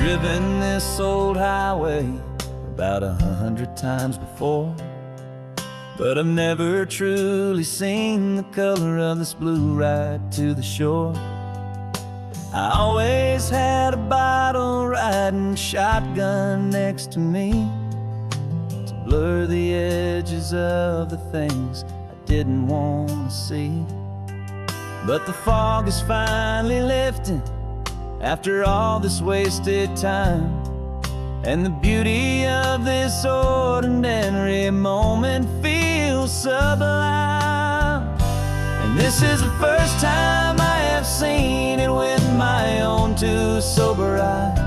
driven this old highway about 100 times before, but I've never truly seen the color of this blue right to the shore. I always had a bottle riding shotgun next to me to blur the edges of the things I didn't want to see. But the fog is finally lifting after all this wasted time, and the beauty of this ordinary moment feels sublime. And this is the first time I have seen it with my own two sober eyes,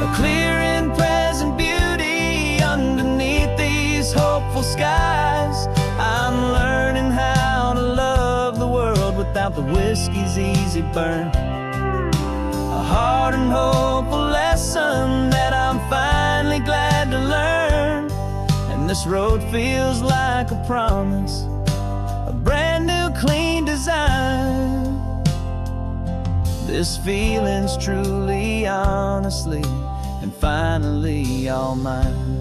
a clear and present beauty underneath these hopeful skies. I'm learning how to love the world without the whiskey's easy burn, a hard and hopeful lesson that I'm finally glad to learn. And this road feels like a promise, a brand new clean design. This feeling's truly, honestly, and finally all mine.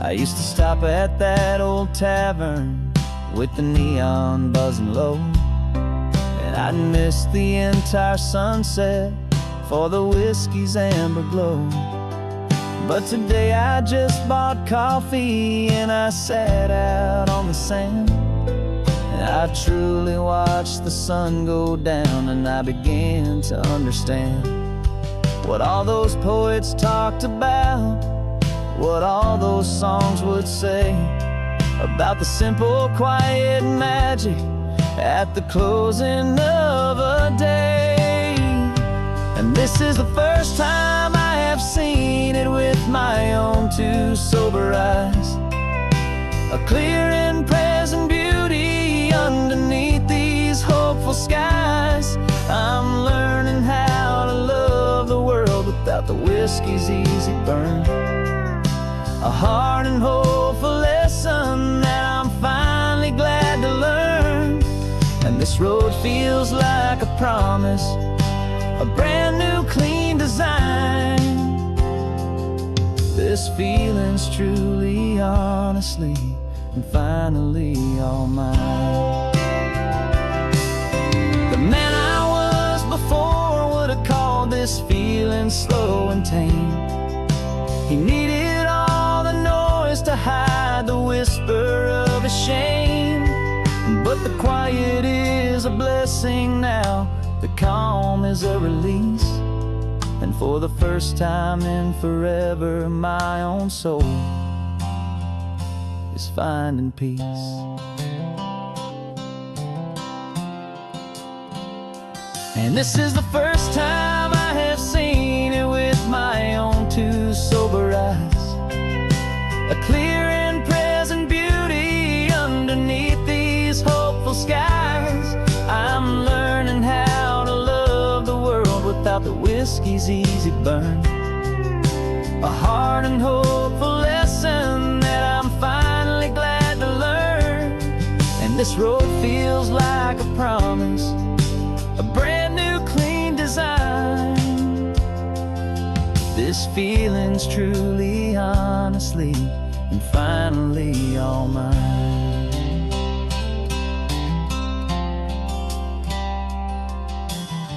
I used to stop at that old tavern with the neon buzzing low, and I'd miss the entire sunset for the whiskey's amber glow. But today I just bought coffee and I sat out on the sand, and I truly watched the sun go down, and I began to understand what all those poets talked about, what all those songs would say about the simple, quiet magic at the closing of a day. And this is the first time I have seen it with my own two sober eyes, a clear and present beauty underneath these hopeful skies. I'm learning how to love the world without the whiskey's easy burn, a hard and hopeful lesson that I'm finally glad to learn. And this road feels like a promise, a brand new clean design. This feeling's truly, honestly, and finally all mine. The man I was before would have called this feeling slow and tame. He needed all the noise to hide the whisper of his shame, but the quiet is a blessing now, the calm is a release, and for the first time in forever my own soul is finding peace. And this is the first time I have seen it with my own two sober eyes, a clear and present beauty underneath these hopeful skies. I'm learning how to love the world without the whiskey's easy burn, a hard and hopeful lesson that I'm finally glad to learn. And this road feels like a promise, a brand new clean design. This feeling's truly, honestly, and finally all mine.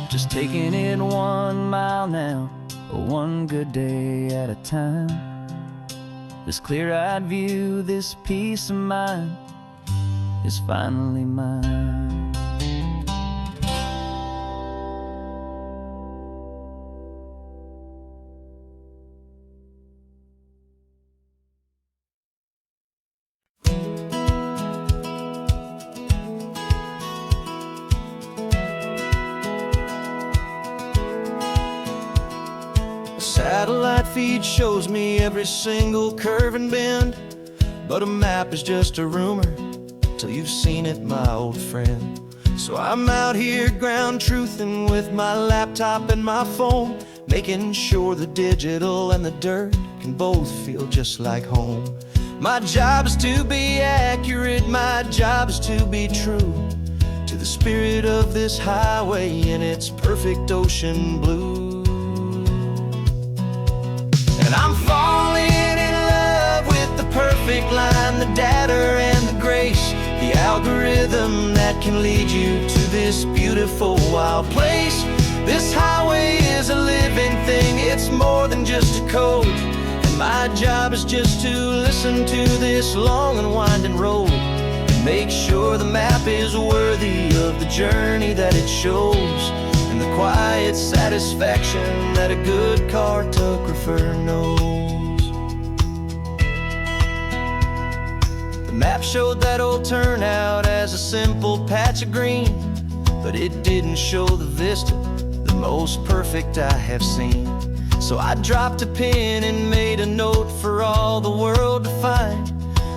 Just taking it 1 mile now, one good day at a time. This clear-eyed view, this peace of mind is finally mine. Satellite feed shows me every single curve and bend, but a map is just a rumor till you've seen it, my old friend. So I'm out here ground truthing with my laptop and my phone, making sure the digital and the dirt can both feel just like home. My job is to be accurate, my job is to be true to the spirit of this highway in its perfect ocean blue. And I'm falling in love with the perfect line, the data and the grace, the algorithm that can lead you to this beautiful wild place. This highway is a living thing, it's more than just a code. And my job is just to listen to this long and winding road and make sure the map is worthy of the journey that it shows, and the quiet satisfaction that a good cartographer knows. The map showed that old turnout as a simple patch of green, but it didn't show the vista, the most perfect I have seen. So I dropped a pin and made a note for all the world to find,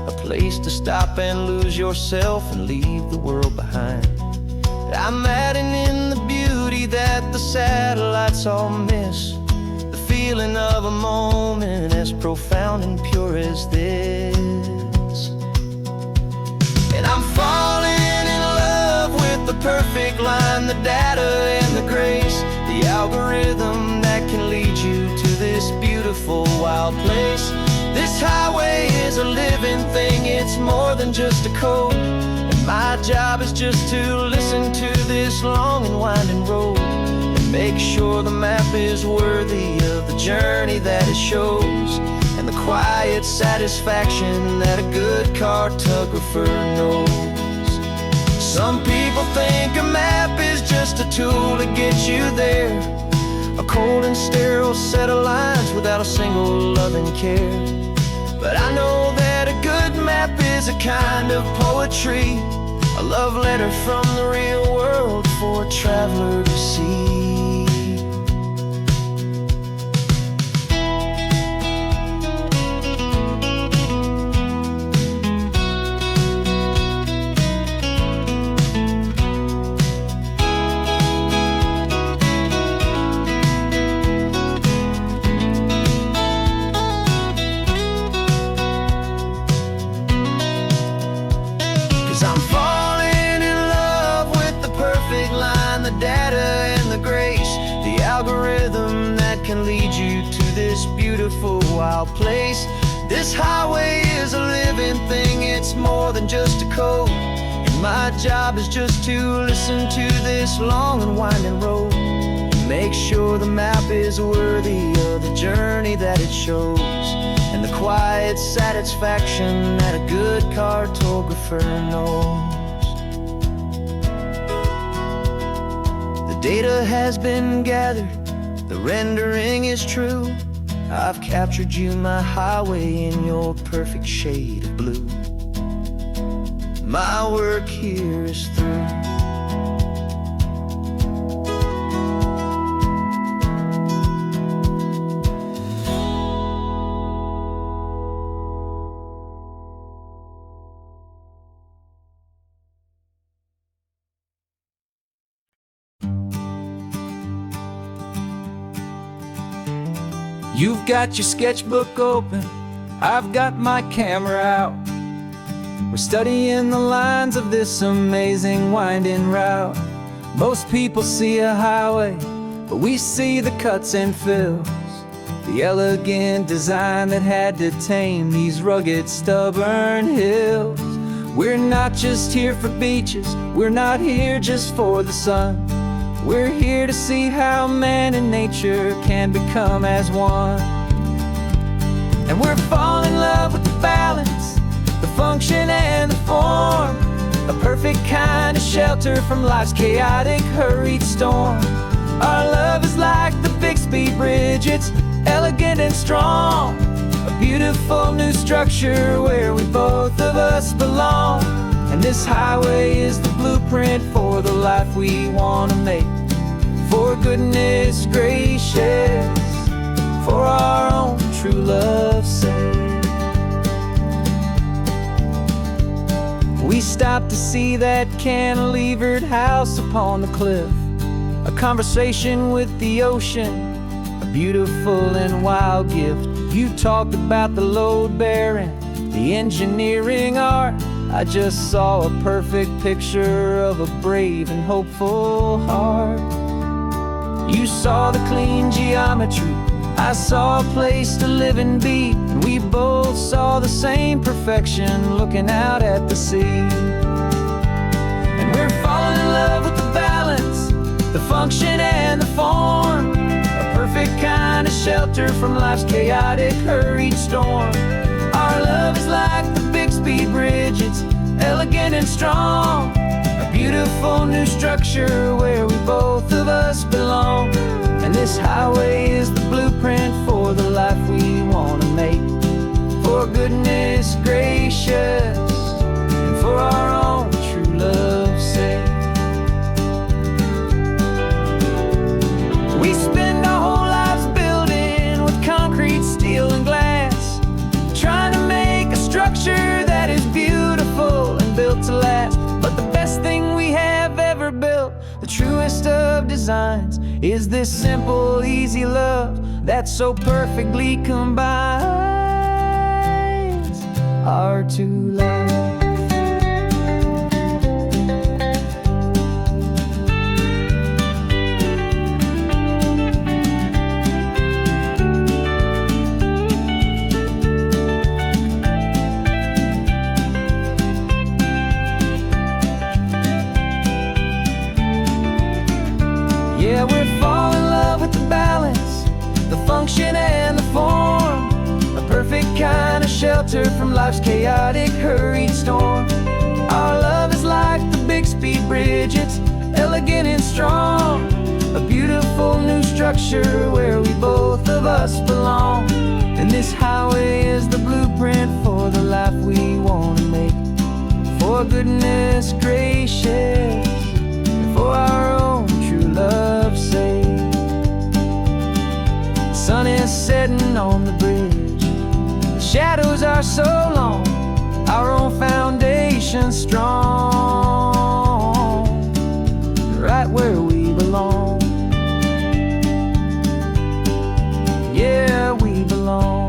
a place to stop and lose yourself and leave the world behind. I'm adding in the beauty that the satellites all miss, the feeling of a moment as profound and pure as this. And I'm falling in love with the perfect line, the data and the grace, the algorithm that can lead you to this beautiful wild place. This highway is a living thing, it's more than just a code. And my job is just to listen to this long and winding road and make sure the map is worthy of the journey that it shows, and the quiet satisfaction that a good cartographer knows. Some people think a map is just a tool to get you there, a cold and sterile set of lines without a single loving care. But I know that a good map is a kind of poetry, a love letter from the real world for a traveler to see. 'Cause I'm falling in love with the perfect line, the data and the grace, the algorithm that can lead you to this beautiful wild place. This highway is a living thing, it's more than just a code. And my job is just to listen to this long and winding road and make sure the map is worthy of the journey that it shows, and the quiet satisfaction that a good cartographer knows. The data has been gathered, the rendering is true. I've captured you, my highway, in your perfect shade of blue. My work here is through. You've got your sketchbook open, I've got my camera out. We're studying the lines of this amazing winding route. Most people see a highway, but we see the cuts and fills, the elegant design that had to tame these rugged, stubborn hills. We're not just here for beaches, we're not here just for the sun. We're here to see how man and nature can become as one. And we're falling in love with the balance, the function and the form, a perfect kind of shelter from life's chaotic, hurried storm. Our love is like the Bixby Bridge, it's elegant and strong, a beautiful new structure where we both of us belong. And this highway is the blueprint for the life we want to make. For goodness gracious, for our own true love's sake. We stopped to see that cantilevered house upon the cliff, a conversation with the ocean, a beautiful and wild gift. You talked about the load bearing, the engineering art. I just saw a perfect picture of a brave and hopeful heart. You saw the clean geometry, I saw a place to live and be, and we both saw the same perfection looking out at the sea. And we're falling in love with the balance, the function and the form, a perfect kind of shelter from life's chaotic, hurried storm. Our love is like the Bixby Bridge, it's elegant and strong, a beautiful new structure where we both of us belong. And this highway is the blueprint for the life we want to make, for goodness gracious and for our own true love's sake. We spend our whole lives building with concrete, steel and glass, trying to make a structure that is beautiful and built to last. But the best thing we have ever built, the truest of designs, is this simple, easy love that so perfectly combines our two lives. Yeah, we're falling in love with the balance, the function and the form, a perfect kind of shelter from life's chaotic, hurried storm. Our love is like the Bixby Bridge, it's elegant and strong, a beautiful new structure where we both of us belong. And this highway is the blueprint for the life we want to make, for goodness gracious and for our own true love's sake. The sun is setting on the bridge, the shadows are so long, our own foundation strong, right where we belong. Yeah, we belong.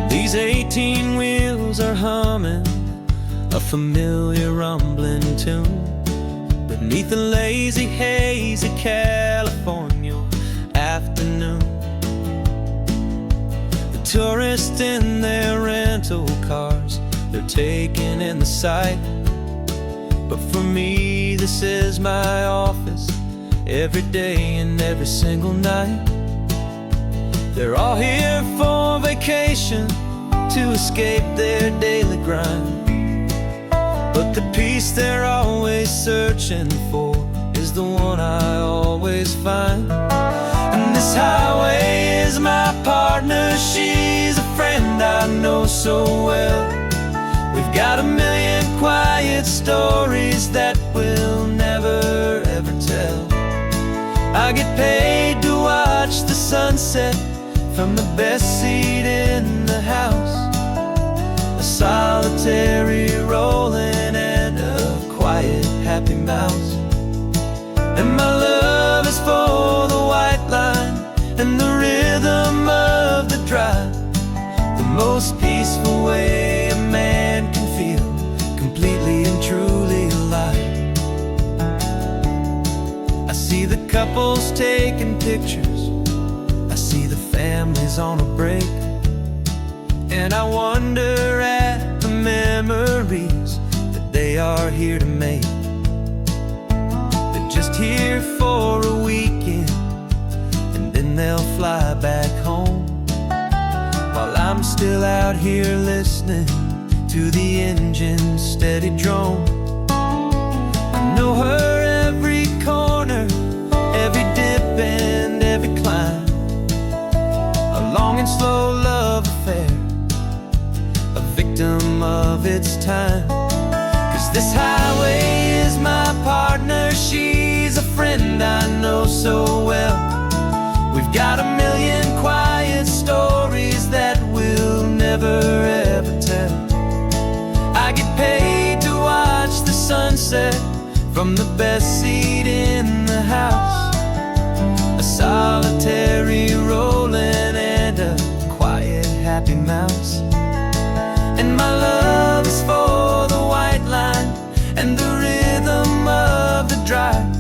These 18 wheels are humming a familiar rumbling tune beneath a lazy, hazy California afternoon. The tourists in their rental cars, they're taking in the sight. But for me, this is my office, every day and every single night. They're all here for vacation, to escape their daily grind. But the peace they're always searching for is the one I always find. And this highway is my partner, she's a friend I know so well. We've got a million quiet stories that we'll never ever tell. I get paid to watch the sunset from the best seat in the house, a solitary rolling and a quiet happy mouse. And my love is for the white line and the rhythm of the drive, the most peaceful way a man can feel completely and truly alive. I see the couples taking pictures, I see the families on a break, and I wonder at the memories that they are here to make. They're just here for a weekend, and then they'll fly back home, while I'm still out here listening to the engine's steady drone. I know her every corner, every dip and every climb, a long and slow love affair, a victim of its time. 'Cause this highway is my partner, she's a friend I know so well. We've got a million quiet stories that we'll never ever tell. I get paid to watch the sunset from the best seat in the house. A solitary rolling and a quiet happy mouse. And my love is for the white line and the rhythm of the drive.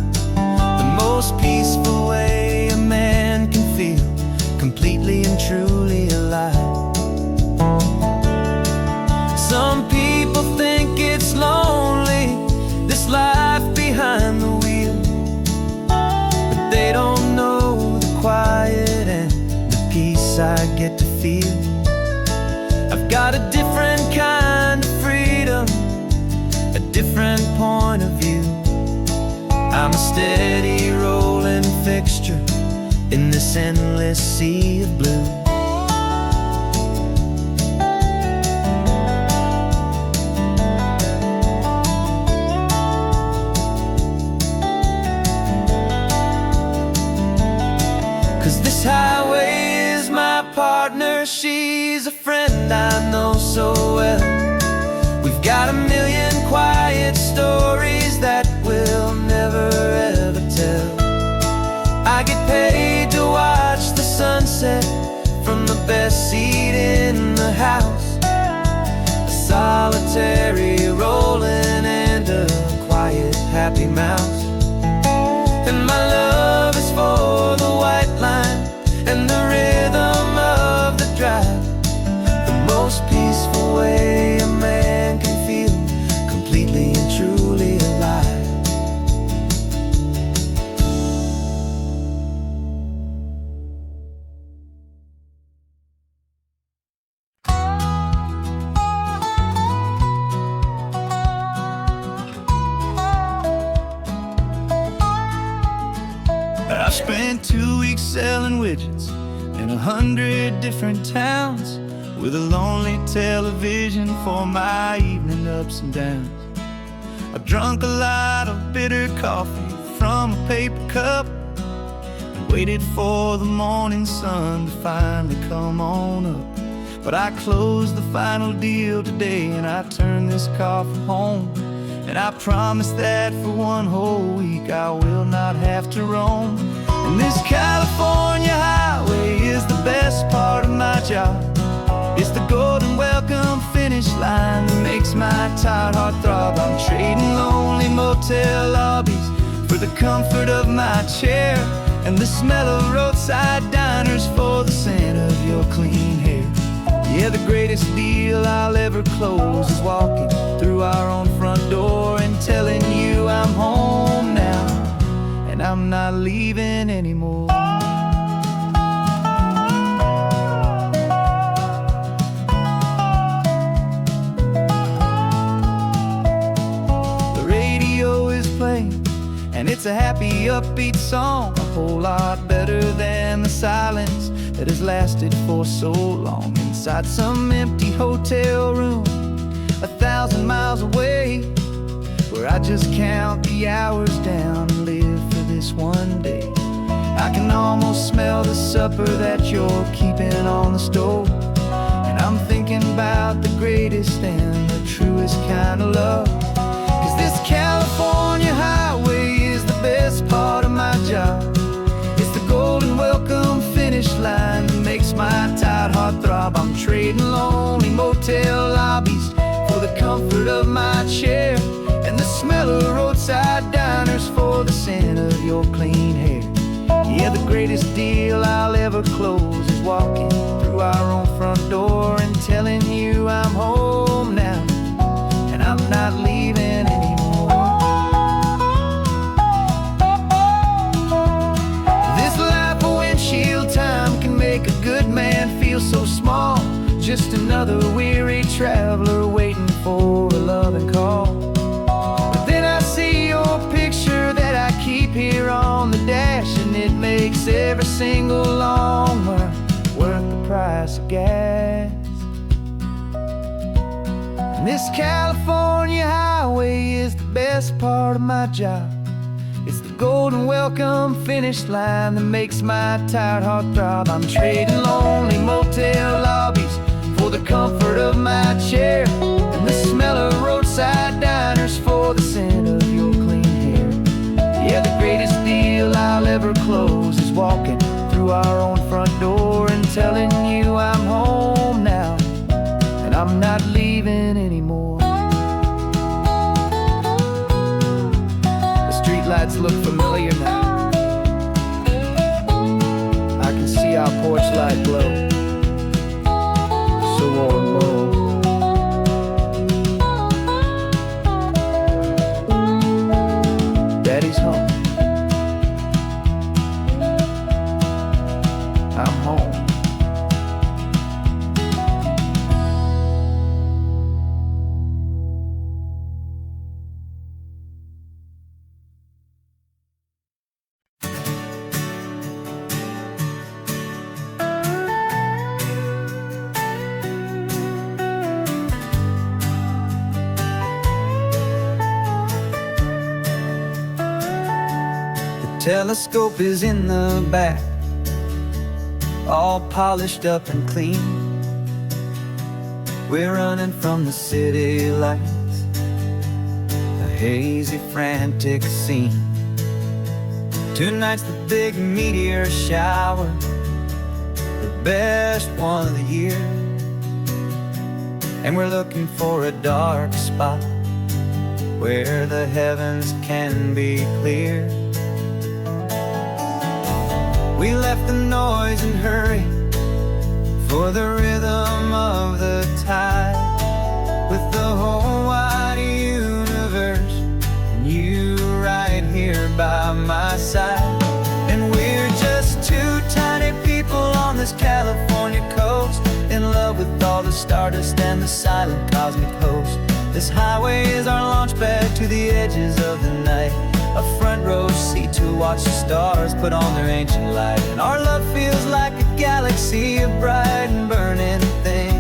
The most peaceful way a man can feel completely and truly alive. Some people think it's lonely, this life behind the wheel, but they don't know the quiet and the peace I get to feel. I've got a different kind of freedom, a different point of view. I'm a steady rolling fixture in this endless sea of blue. Cause this highway is my partner, she's a friend I know so well. We've got a million quiet stories that we'll never ever tell. I get paid to watch the sunset from the best seat in the house. A solitary rolling and a quiet happy mouse. And my love is for the white line and the rhythm of the drive. The most peaceful way a man can feel completely and truly alive. I've spent 2 weeks selling widgets in 100 different towns, with a lonely television for my evening ups and downs. I've drunk a lot of bitter coffee from a paper cup and waited for the morning sun to finally come on up. But I closed the final deal today and I turned this car for home. And I promise that for one whole week I will not have to roam. And this California highway is the best part of my job. It's the golden welcome finish line that makes my tired heart throb. I'm trading lonely motel lobbies for the comfort of my chair and the smell of roadside diners for the scent of your clean hair. Yeah, the greatest deal I'll ever close is walking through our own front door and telling you I'm home now, and I'm not leaving anymore. The radio is playing, and it's a happy, upbeat song, a whole lot better than the silence that has lasted for so long. Inside some empty hotel room 1,000 miles away, where I just count the hours down and live for this one day. I can almost smell the supper that you're keeping on the stove, and I'm thinking about the greatest and the truest kind of love. Cause this California highway is the best part of my job. It's the golden welcome finish line that makes my tired heart throb. I'm trading lonely motel lobbies for the comfort of my chair and the smell of roadside diners for the scent of your clean hair. Yeah, the greatest deal I'll ever close is walking through our own front door and telling you I'm home now, and I'm not leaving anymore. This life of windshield time can make a good man feel so small, just another weary traveler waiting for a loving call. But then I see your picture that I keep here on the dash, and it makes every single long mile worth the price of gas. And this California highway is the best part of my job. It's the golden welcome finish line that makes my tired heart throb. I'm trading lonely motel lobbies for the comfort of my chair, and the smell of roadside diners for the scent of your clean hair. Yeah, the greatest deal I'll ever close is walking through our own front door and telling you I'm home now, and I'm not leaving anymore. The streetlights look familiar now. I can see our porch light glow, so warm, low. Daddy's home. I'm home. The telescope is in the back, all polished up and clean. We're running from the city lights, a hazy, frantic scene. Tonight's the big meteor shower, the best one of the year. And we're looking for a dark spot where the heavens can be clear. We left the noise and hurry for the rhythm of the tide, with the whole wide universe and you right here by my side. And we're just two tiny people on this California coast, in love with all the stardust and the silent cosmic host. This highway is our launch pad to the edges of the night, a front row seat to watch the stars put on their ancient light. And our love feels like a galaxy, a bright and burning thing,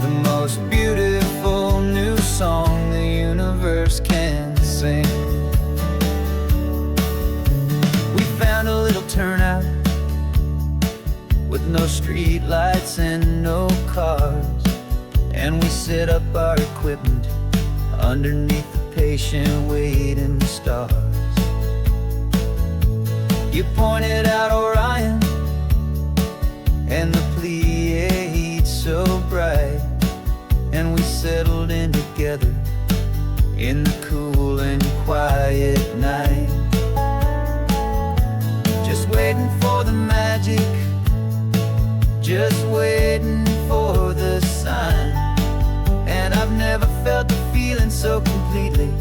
the most beautiful new song the universe can sing. We found a little turnout with no street lights and no cars, and we set up our equipment underneath the patient waiting stars. You pointed out Orion and the Pleiades so bright, and we settled in together in the cool and quiet night, just waiting for the magic, just waiting for the sign. And I've never felt the feeling so completely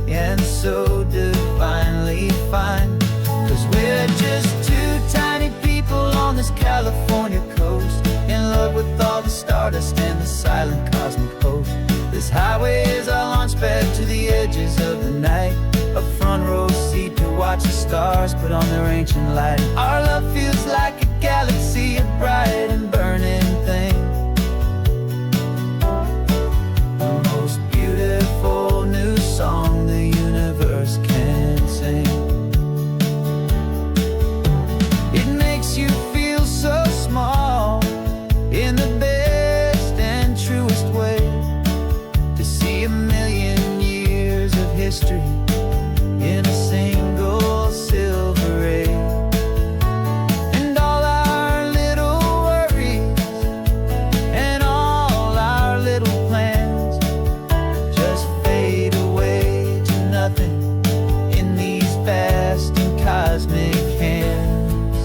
and so divinely fine, 'cause we're just two tiny people on this California coast, in love with all the stardust and the silent cosmic host. This highway is our launch pad to the edges of the night, a front row seat to watch the stars put on their ancient light. Our love feels like a galaxy, a bright and burning thing, the most beautiful new song the universe can sing. It makes you feel so small in the best and truest way, to see a million years of history in a single silver ray. And all our little worries and all our little plans just fade away to nothing in these vast and cosmic hands.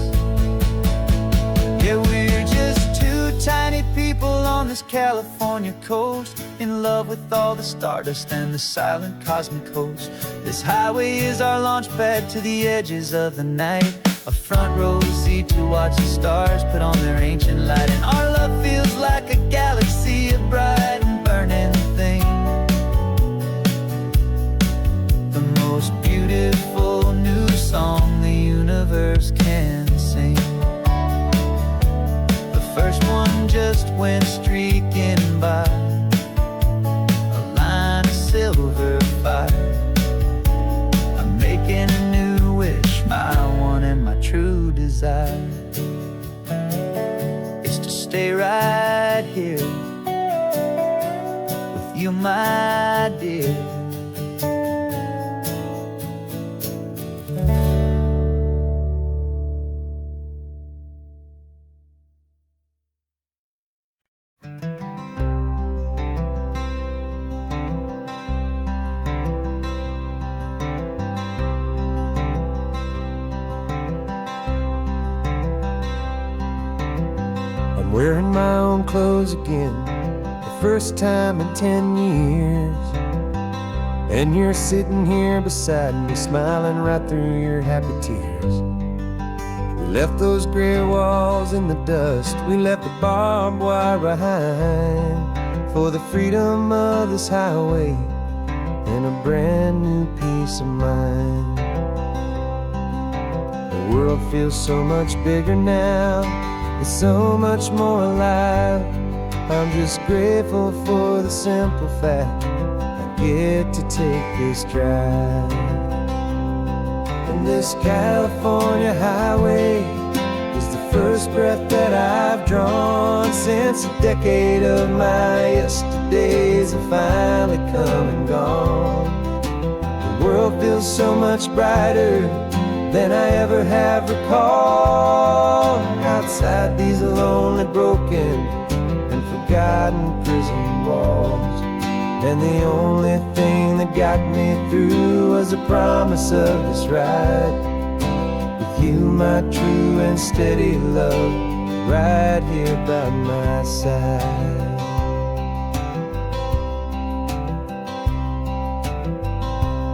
Yeah, we're just two tiny people on this California coast, in love with all the stardust and the silent cosmic host. This highway is our launch pad to the edges of the night, a front row seat to watch the stars put on their ancient light. And our love feels like a galaxy, a bright and burning thing, the most beautiful new song the universe can sing. The first one just went streaking by, a line of silver fire. you, my dear. I'm wearing my own clothes again, the first time in 10 years. And you're sitting here beside me, smiling right through your happy tears. We left those gray walls in the dust, we left the barbed wire behind, for the freedom of this highway and a brand new peace of mind. The world feels so much bigger now, it's so much more alive. I'm just grateful for the simple fact I get to take this drive. And this California highway is the first breath that I've drawn since a decade of my yesterdays have finally come and gone. The world feels so much brighter than I ever have recalled. Outside these lonely, broken, and forgotten prison walls. And the only thing that got me through was the promise of this ride with you, my true and steady love, right here by my side.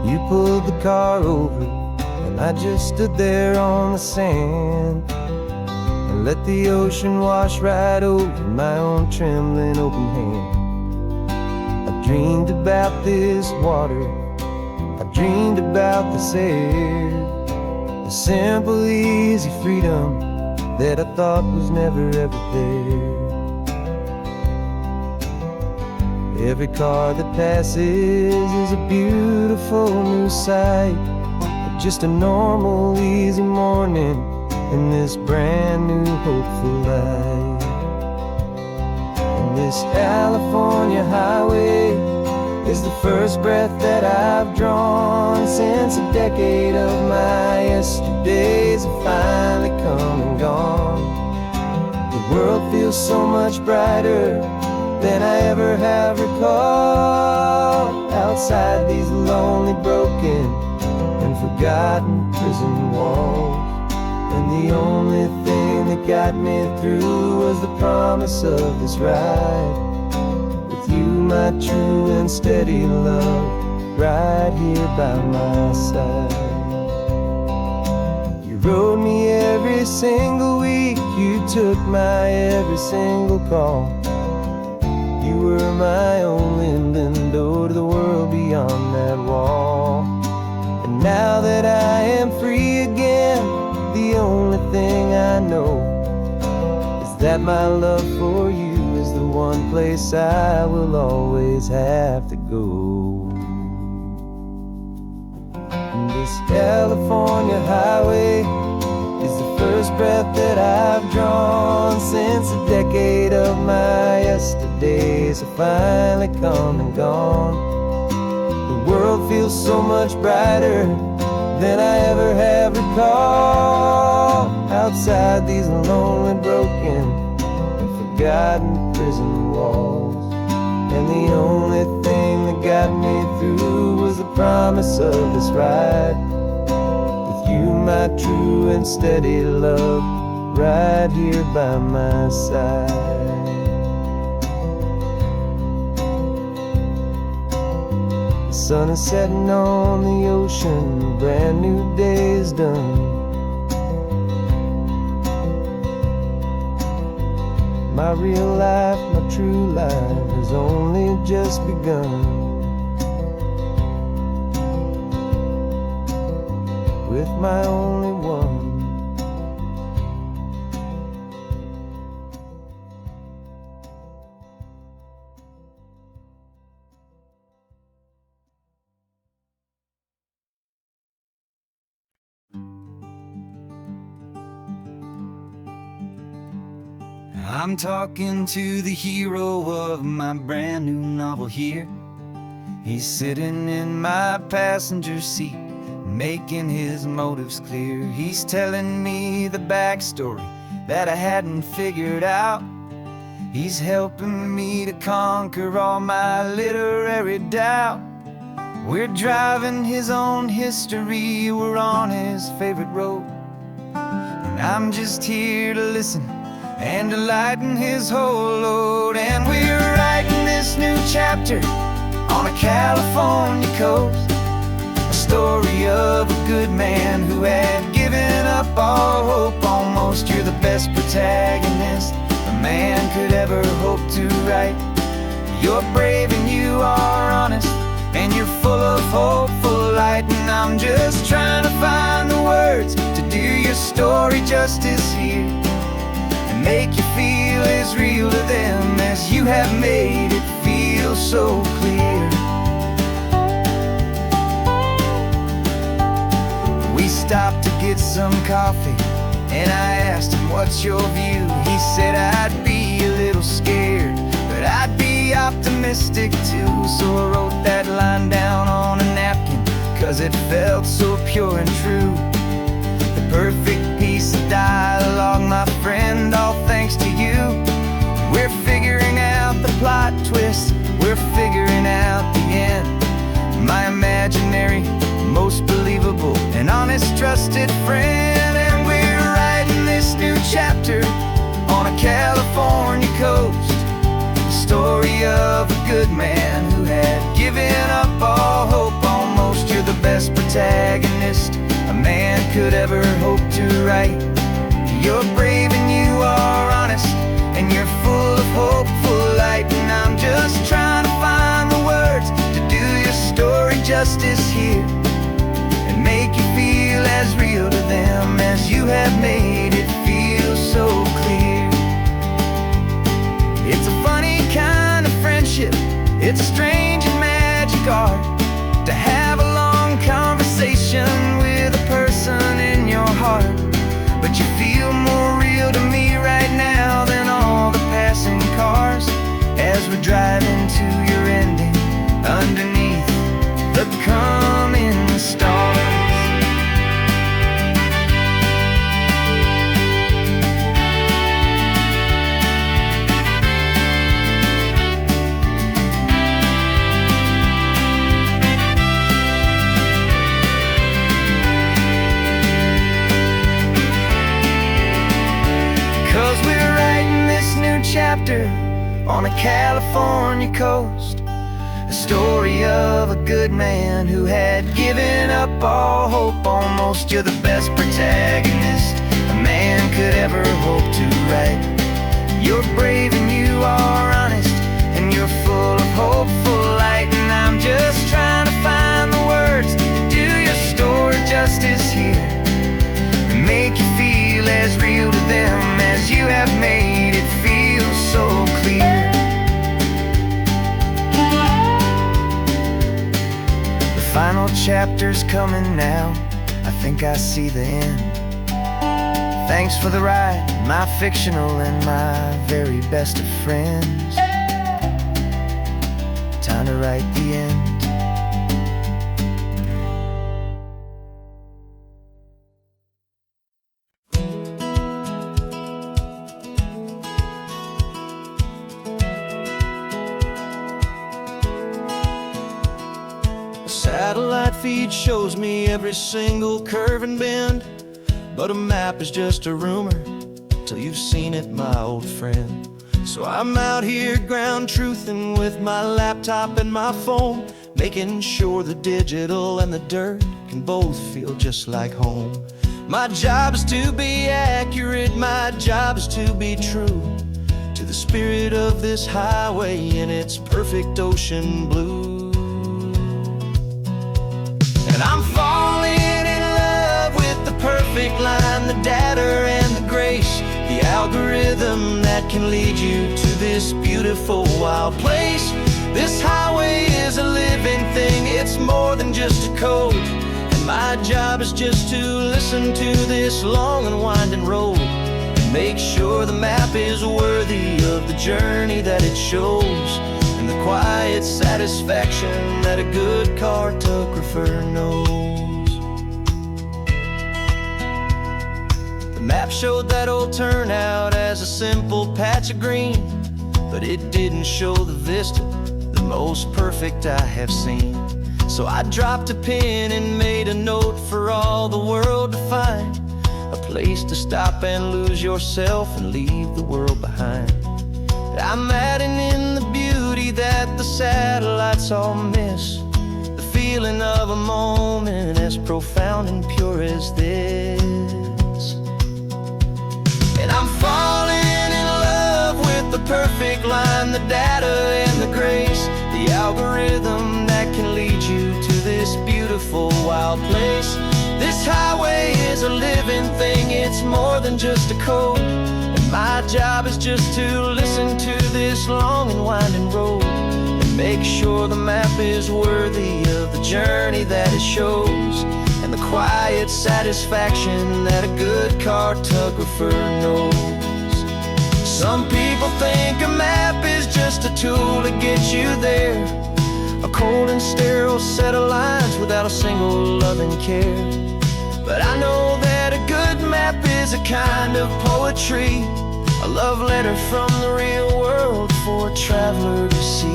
You pulled the car over and I just stood there on the sand and let the ocean wash right over my own trembling open hand. I dreamed about this water, I dreamed about this air, the simple, easy freedom that I thought was never ever there. Every car that passes is a beautiful new sight, just a normal, easy morning in this brand new, hopeful life. And this California highway is the first breath that I've drawn since a decade of my yesterdays have finally come and gone. The world feels so much brighter than I ever have recalled. Outside these lonely, broken, and forgotten prison walls. And the only thing that got me through was the promise of this ride with you, my true and steady love, right here by my side. You rode me every single week, you took my every single call. You were my only window to the world beyond that wall. And now that I am free again, the only thing I know is that my love for you is the one place I will always have to go. And this California highway is the first breath that I've drawn since a decade of my yesterdays have finally come and gone. The world feels so much brighter than I ever have recalled. Outside these lonely, broken, and forgotten prison walls. And the only thing that got me through was the promise of this ride with you, my true and steady love, right here by my side. The sun is setting on the ocean, a brand new day is done. My real life, my true life has only just begun. With my only one. I'm talking to the hero of my brand new novel here. He's sitting in my passenger seat, making his motives clear. He's telling me the backstory that I hadn't figured out. He's helping me to conquer all my literary doubt. We're driving his own history, we're on his favorite road, and I'm just here to listen and to lighten his whole load. And we're writing this new chapter on a California coast, a story of a good man who had given up all hope almost. You're the best protagonist a man could ever hope to write. You're brave and you are honest, and you're full of hopeful light. And I'm just trying to find the words to do your story justice here, and make you feel as real to them as you have made it feel so clear. We stopped to get some coffee, and I asked him, what's your view? He said, I'd be a little scared, but I'd be optimistic too. So I wrote that line down on a napkin, 'cause it felt so pure and true. The perfect piece of dialogue, my friend, all thanks to you. We're figuring out the plot twist, we're figuring out the end. My imaginary, most believable and honest trusted friend. And we're writing this new chapter on a California coast, the story of a good man who had given up all hope almost. You're the best protagonist a man could ever hope to write. You're brave and you are honest, and you're full of hopeful light. And I'm just trying to find the words to do your story justice here, and make you feel as real to them as you have made it feel so clear. It's a funny kind of friendship, it's strange and magic art to have a long conversation with a person in your heart. But you feel more real to me right now than all the passing cars, as we're driving to your ending underneath the coming stars. 'Cause we're writing this new chapter on a California coast, a story of a good man who had given up all hope almost. You're the best protagonist a man could ever hope to write. You're brave and you are honest, and you're full of hopeful light. And I'm just trying to find the words to do your story justice here, and make you feel as real to them as you have made it feel so clear. The final chapter's coming now, I think I see the end. Thanks for the ride, my fictional and my very best of friends. Time to write the end. Satellite feed shows me every single curve and bend, but a map is just a rumor till you've seen it, my old friend. So I'm out here ground truthing with my laptop and my phone, making sure the digital and the dirt can both feel just like home. My job is to be accurate, my job is to be true to the spirit of this highway in its perfect ocean blue. And I'm falling in love with the perfect line, the data and the grace, the algorithm that can lead you to this beautiful wild place. This highway is a living thing, it's more than just a code. And my job is just to listen to this long and winding road, and Make sure the map is worthy of the journey that it shows, and the quiet satisfaction that a good cartographer knows. The map showed that old turnout as a simple patch of green, but it didn't show the vista, the most perfect I have seen. So I dropped a pin and made a note for all the world to find, a place to stop and lose yourself and leave the world behind. I'm adding in the beauty that the satellites all miss, the feeling of a moment as profound and pure as this. And I'm falling in love with the perfect line, the data and the grace, the algorithm that can lead you to this beautiful wild place. This highway is a living thing, it's more than just a code, and my job is just to listen to this long and winding road, and make sure the map is worthy of the journey that it shows, and the quiet satisfaction that a good cartographer knows. Some people think a map is just a tool to get you there, a cold and sterile set of lines without a single loving care. But I know that a good map is a kind of poetry, a love letter from the real world for a traveler to see.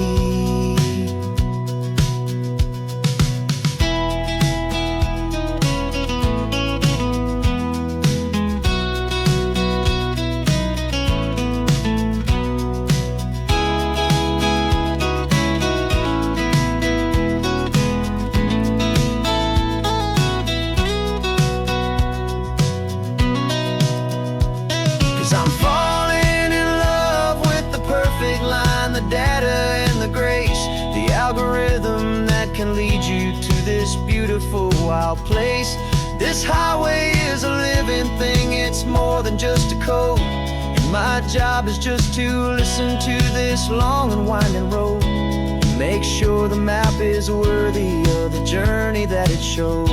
'Cause I'm falling in love with the perfect line, the data and the grace, the algorithm that can lead you to this beautiful wild place. This highway is a living thing, it's more than just a code, and my job is just to listen to this long and winding road, and make sure the map is worthy of the journey that it shows,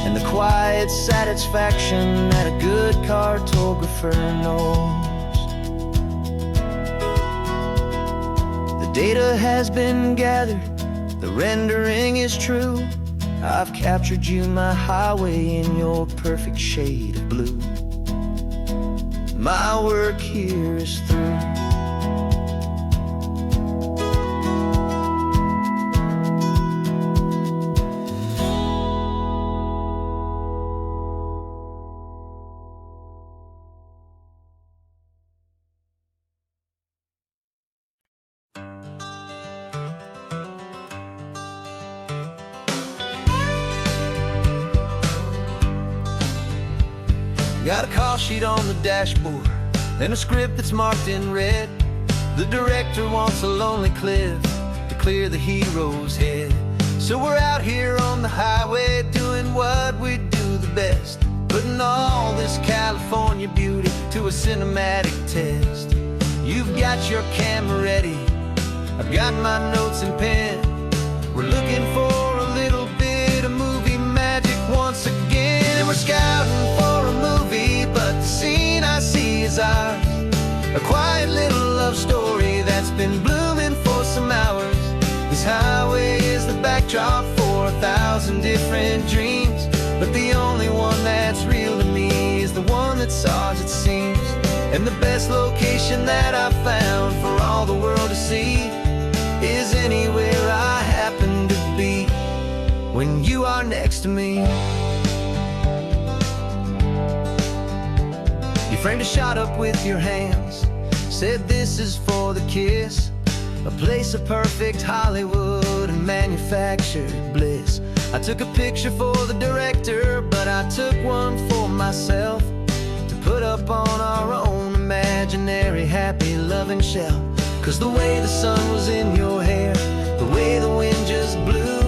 and the quiet satisfaction that a good cartographer knows. The data has been gathered, the rendering is true. I've captured you, my highway, in your perfect shade of blue. My work here is through. Got a call sheet on the dashboard and a script that's marked in red. The director wants a lonely cliff to clear the hero's head. So we're out here on the highway doing what we do the best, putting all this California beauty to a cinematic test. You've got your camera ready, I've got my notes and pen. We're looking for a little bit of movie magic once again, and we're scouting for a movie, but the scene I see is ours. A quiet little love story that's been blooming for some hours. This highway is the backdrop for 1,000 different dreams, but the only one that's real to me is the one that's ours, it seems. And the best location that I've found for all the world to see is anywhere I happen to be when you are next to me. You framed a shot up with your hands, said this is for the kiss, a place of perfect Hollywood and manufactured bliss. I took a picture for the director, but I took one for myself to put up on our own imaginary happy loving shelf. 'Cause the way the sun was in your hair, the way the wind just blew,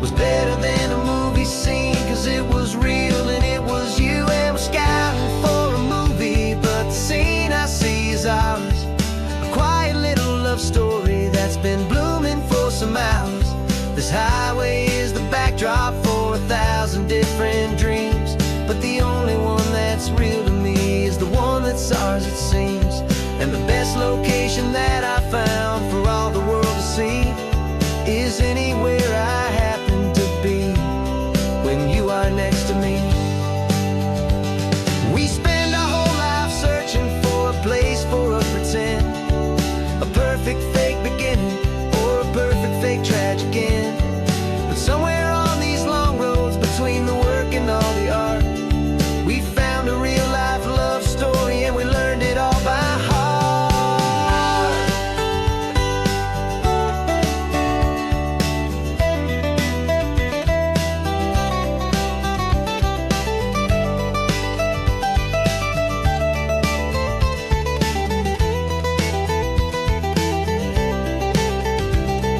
was better than a movie scene, 'cause it was real and it was you. And we're scouting for a movie, but the scene I see is ours. A quiet little love story that's been blooming for some hours. This highway is the backdrop for 1,000 different dreams, but the only one that's real to me is the one that's ours. stars it seems. And the best location that I found for all the world to see is anywhere I happen to be when you are next to me. We spend our whole life searching for a place for a pretend, a perfect fake beginning or a perfect fake tragic end. But somewhere on these long roads between the work and all the art, we found a real life love story and we learned it all by heart.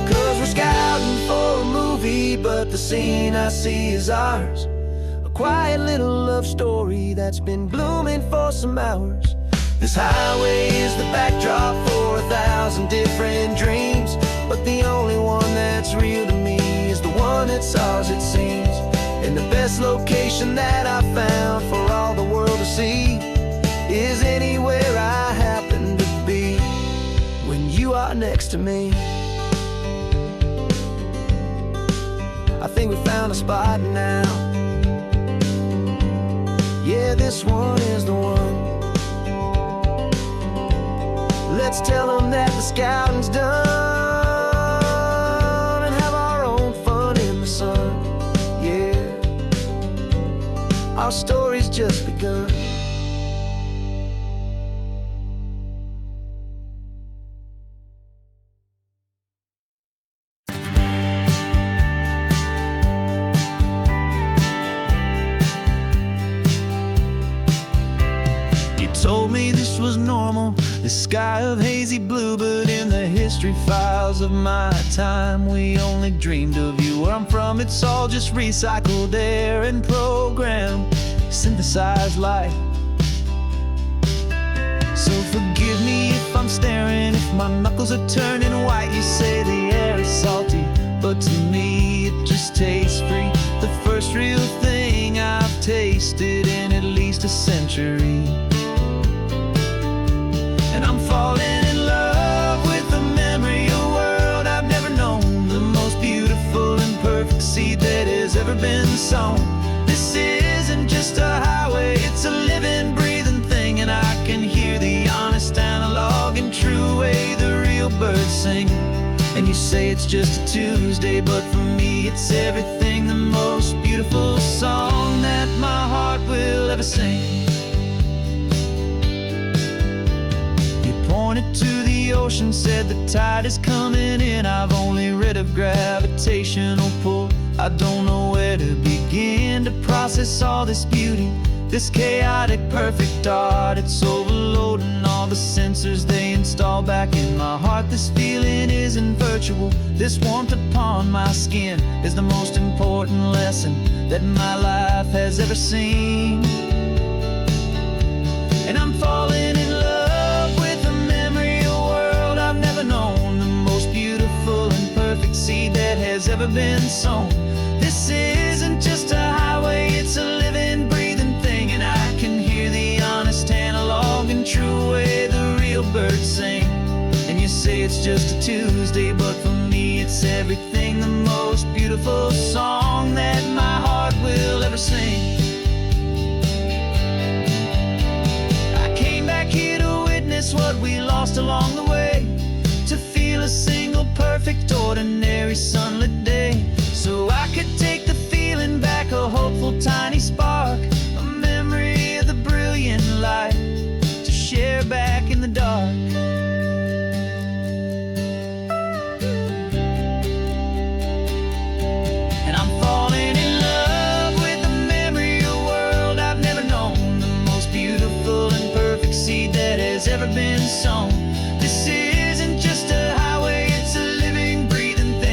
'Cause we're scouting for a movie, but the scene I see is ours. A quiet little love story that's been blooming for some hours. This highway is the backdrop for 1,000 different dreams, but the only one that's real to me is the one that's ours it seems. And the best location that I found for all the world to see is anywhere I happen to be when you are next to me. I think we found a spot now. Yeah, this one is the one. Let's tell them that the scouting's done and have our own fun in the sun. Yeah, our story's just begun. Told me this was normal, this sky of hazy blue, but in the history files of my time, we only dreamed of you. Where I'm from, it's all just recycled air and programmed, synthesized light. So forgive me if I'm staring, if my knuckles are turning white. You say the air is salty, but to me it just tastes free. The first real thing I've tasted in at least a century. And I'm falling in love with the memory of a world I've never known, the most beautiful and perfect seed that has ever been sown. This isn't just a highway, it's a living, breathing thing, and I can hear the honest, analog, and true way the real birds sing. And you say it's just a Tuesday, but for me it's everything, the most beautiful song that my heart will ever sing. Pointed to the ocean, said the tide is coming in. I've only read of gravitational pull. I don't know where to begin to process all this beauty, this chaotic perfect art. It's overloading all the sensors they install back in my heart. This feeling isn't virtual, this warmth upon my skin is the most important lesson that my life has ever seen. And I'm falling in love known, the most beautiful and perfect seed that has ever been sown. This isn't just a highway, it's a living, breathing thing, and I can hear the honest, analog, and true way the real birds sing. And you say it's just a Tuesday, but for me it's everything, the most beautiful song that my heart will ever sing. I came back here to witness what we lost along the way, to feel a single perfect ordinary sunlit day, so I could take the feeling back, a hopeful tiny spark, a memory of the brilliant light to share back in the dark. And I'm falling in love with the memory of a world I've never known, the most beautiful and perfect seed that has ever been sown. This isn't just a highway, it's a living, breathing thing.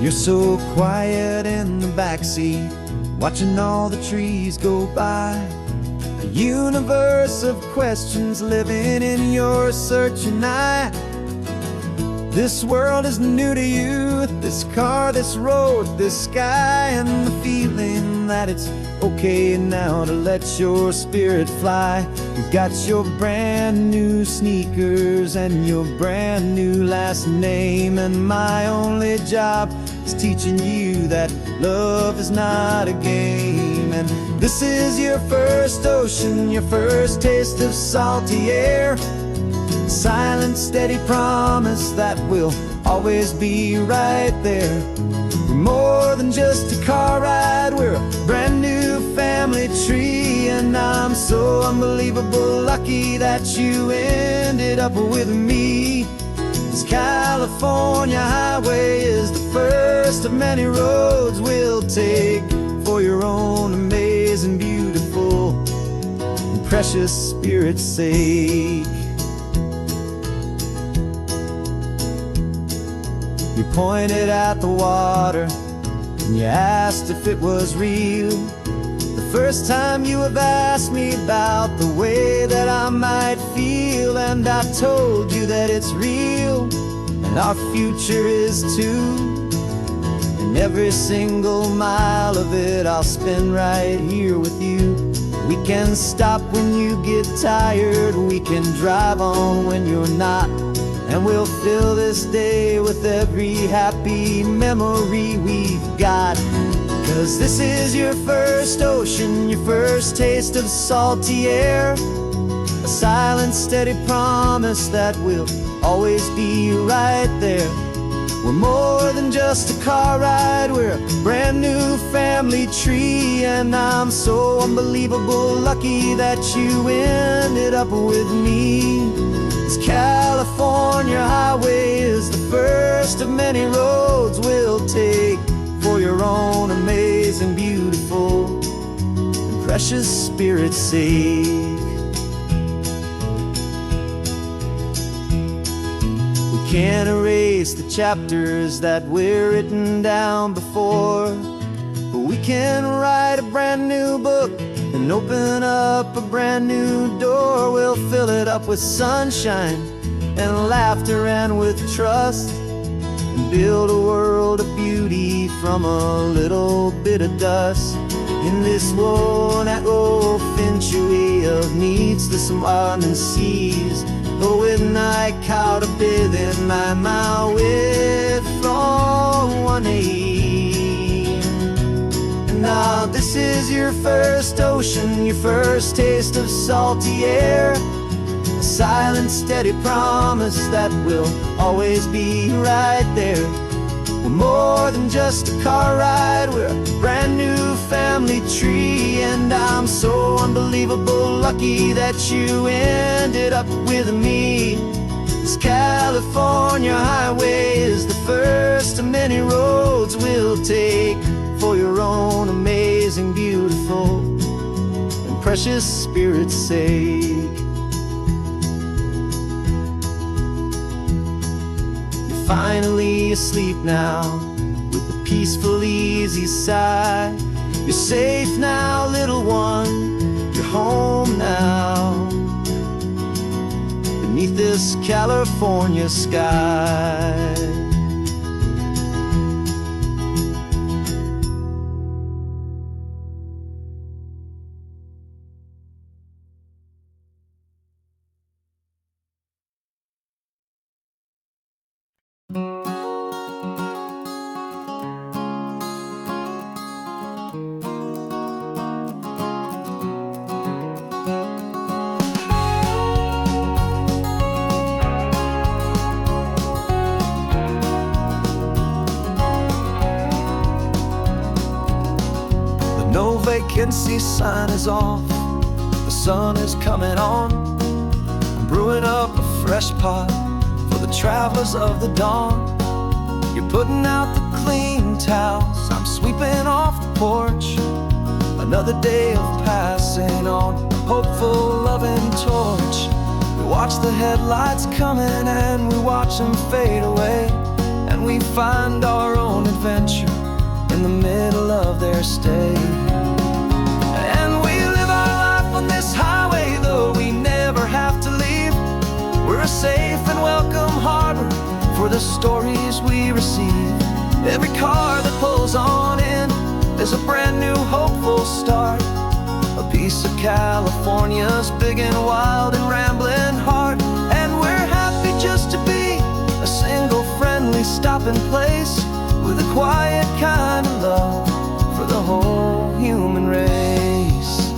You're so quiet in the backseat, watching all the trees go by. A universe of questions living in your searching eye. This world is new to you, this car, this road, this sky, and the feeling that it's okay now to let your spirit fly. You've got your brand new sneakers and your brand new last name, and my only job is teaching you that love is not a game. And this is your first ocean, your first taste of salty air. Silent, steady promise that we'll always be right there. We're more than just a car ride, we're a brand new family tree. And I'm so unbelievable lucky that you ended up with me. This California highway is the first of many roads we'll take for your own amazing, beautiful, and precious spirit's sake. You pointed at the water and you asked if it was real. The first time you have asked me about the way that I might feel, and I told you that it's real and our future is too. And every single mile of it I'll spend right here with you. We can stop when you get tired, we can drive on when you're not, and we'll fill this day with every happy memory we've got. 'Cause this is your first ocean, your first taste of salty air. A silent, steady promise that we'll always be right there. We're more than just a car ride, we're a brand new family tree. And I'm so unbelievable lucky that you ended up with me. This California highway is the first of many roads we'll take for your own amazing, beautiful, and precious spirit's sake. We can't erase the chapters that we're written down before, but we can write a brand new book and open up a brand new door. We'll fill it up with sunshine and laughter and with trust, and build a world of beauty from a little bit of dust. In this world-out old century of needless winding seas, with night caught a bit in my mouth with from one aim. And now this is your first ocean, your first taste of salty air. A silent, steady promise that we'll always be right there. We're more than just a car ride, we're a brand new family tree. And I'm so unbelievable lucky that you ended up with me. This California highway is the first of many roads we'll take for your own amazing, beautiful, and precious spirit's sake. Finally asleep now, with a peaceful, easy sigh. You're safe now, little one, you're home now, beneath this California sky. No vacancy sign is off, the sun is coming on. I'm brewing up a fresh pot for the travelers of the dawn. You're putting out the clean towels, I'm sweeping off the porch. Another day of passing on, hopeful, loving torch. We watch the headlights coming and we watch them fade away, and and we find our own adventure in the middle of their stay. And we live our life on this highway, though we never have to leave. We're a safe and welcome harbor for the stories we receive. Every car that pulls on in is a brand new hopeful start, a piece of California's big and wild and rambling heart. And we're happy just to be a single friendly stopping place, with a quiet kind of love for the whole human race.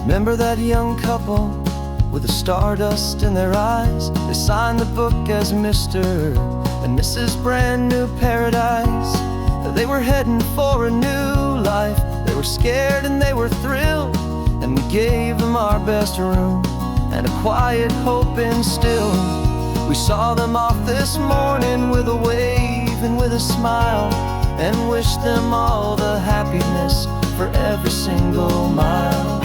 Remember that young couple with the stardust in their eyes? They signed the book as Mr. and Mrs. Brand New Paradise. They were heading for a new life. They were scared and they were thrilled, and we gave them our best room and a quiet hope instilled. We saw them off this morning with a wave and with a smile, and wished them all the happiness for every single mile.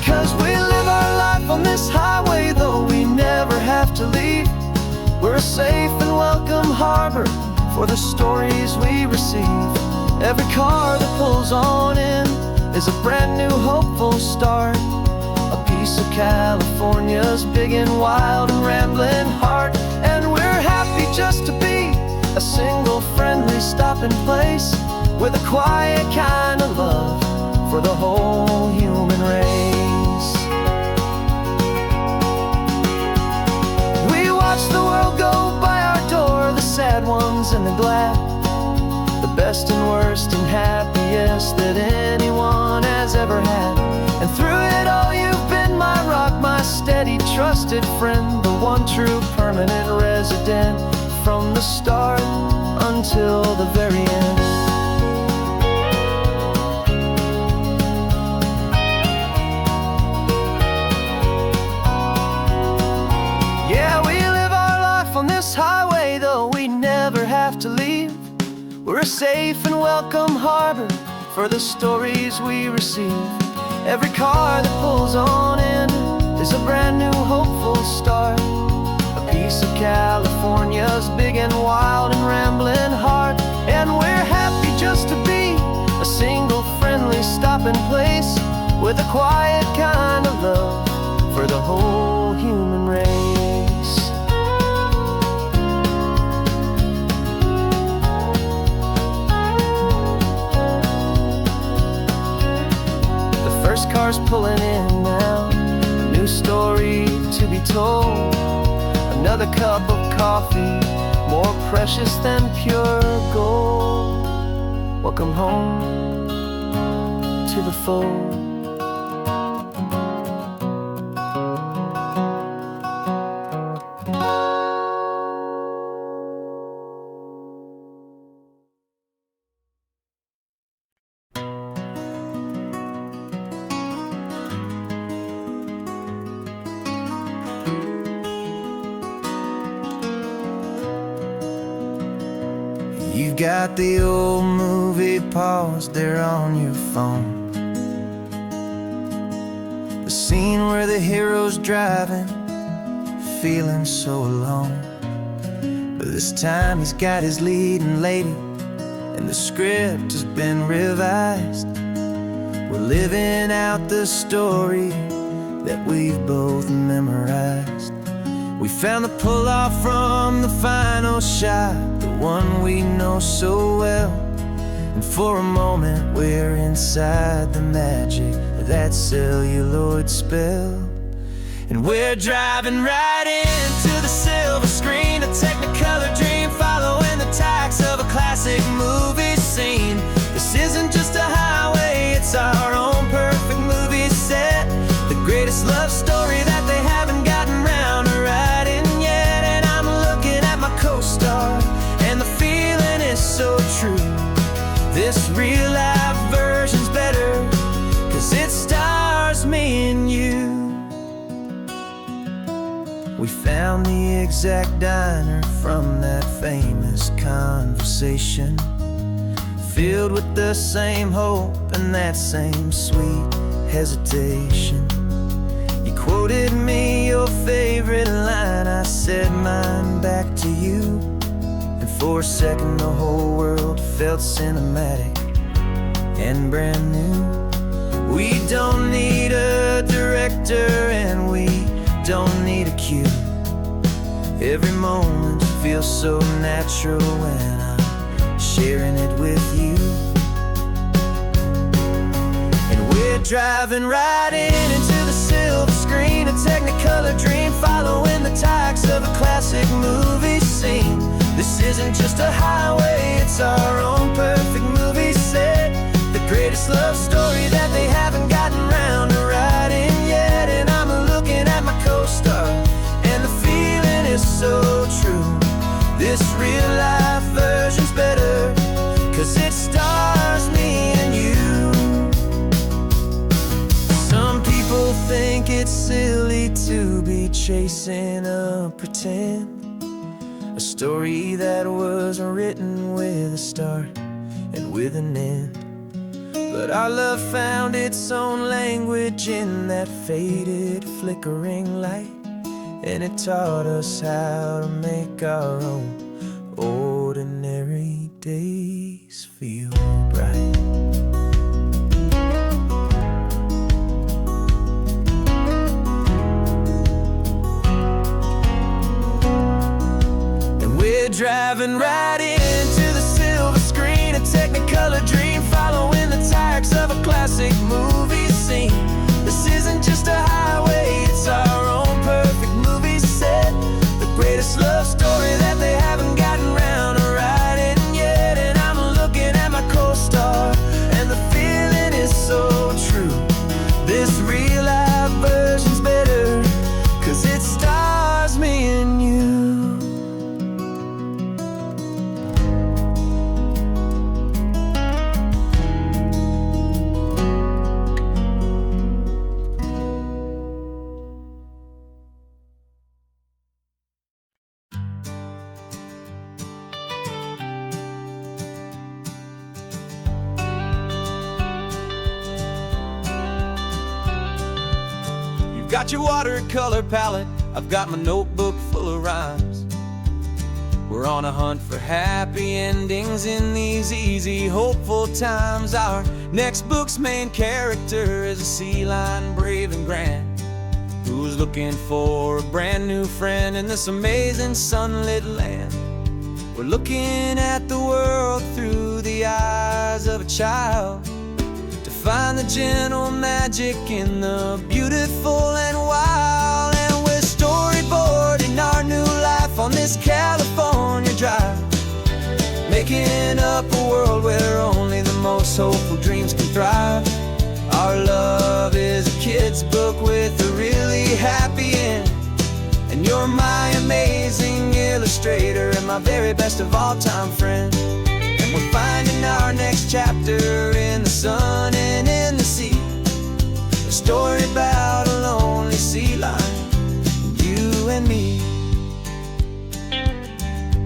'Cause we live our life on this highway, though we never have to leave. We're a safe and welcome harbor for the stories we receive. Every car that pulls on in is a brand new hopeful start, a piece of California's big and wild and rambling heart. And we're happy just to be a single friendly stopping place, with a quiet kind of love for the whole human race. We watch the world go by our door, the sad ones and the glad, the best and worst and happiest that anyone has ever had. And through it all you've been my rock, my steady trusted friend, the one true permanent resident, from the start until the very end. Yeah, we live our life on this highway, though we never have to leave. We're a safe and welcome harbor for the stories we receive. Every car that pulls on in is a brand new hopeful start, a piece of California's big and wild and rambling heart. And we're happy just to be a single friendly stopping place, with a quiet kind of love for the whole human race. First car's pulling in now, a new story to be told. Another cup of coffee, more precious than pure gold. Welcome home to the fold. You've got the old movie paused there on your phone, the scene where the hero's driving, feeling so alone. But this time he's got his leading lady, and the script has been revised. We're living out the story that we've both memorized. We found the pull-off from the final shot, the one we know so well. And for a moment we're inside the magic of that celluloid spell. And we're driving right into the silver screen, a technicolor dream, following the tacks of a classic movie scene. This isn't just a highway, it's our own perfect movie set, the greatest love story that they haven't gotten round to writing yet. And I'm looking at my co-star, and the feeling is so true. This real life version's better, 'cause it stars me and you. We found the exact diner from that famous conversation, filled with the same hope and that same sweet hesitation. You quoted me your favorite line, I said mine back to you, and for a second the whole world felt cinematic and brand new. We don't need a director and we don't need a cue. Every moment feels so natural when I'm sharing it with you. And we're driving right into the silver screen, a technicolor dream, following the tacks of a classic movie scene. This isn't just a highway, it's our own perfect movie set, the greatest love story that they haven't gotten round to writing yet. And I'm looking at my co-star, and the feeling is so true. This real life version's better, 'cause it stars me and you. Some people think it's silly to be chasing a pretend, a story that was written with a start and with an end. But our love found its own language in that faded, flickering light, and it taught us how to make our own ordinary days feel bright. And we're driving right into the silver screen, a technicolor dream, following the tacks of a classic movie scene. This isn't just a highway, it's our own perfect movie set, the greatest love story that they haven't gotten round to writing yet. And I'm looking at my co-star, and the feeling is so true. This real life version's better, 'cause it stars me and you. Got your watercolor palette, I've got my notebook full of rhymes. We're on a hunt for happy endings in these easy, hopeful times. Our next book's main character is a sea lion, brave and grand, who's looking for a brand new friend in this amazing sunlit land. We're looking at the world through the eyes of a child, find the gentle magic in the beautiful and wild. And we're storyboarding our new life on this California drive, making up a world where only the most hopeful dreams can thrive. Our love is a kid's book with a really happy end, and you're my amazing illustrator and my very best of all time friend. We're finding our next chapter in the sun and in the sea, a story about a lonely sea lion, you and me.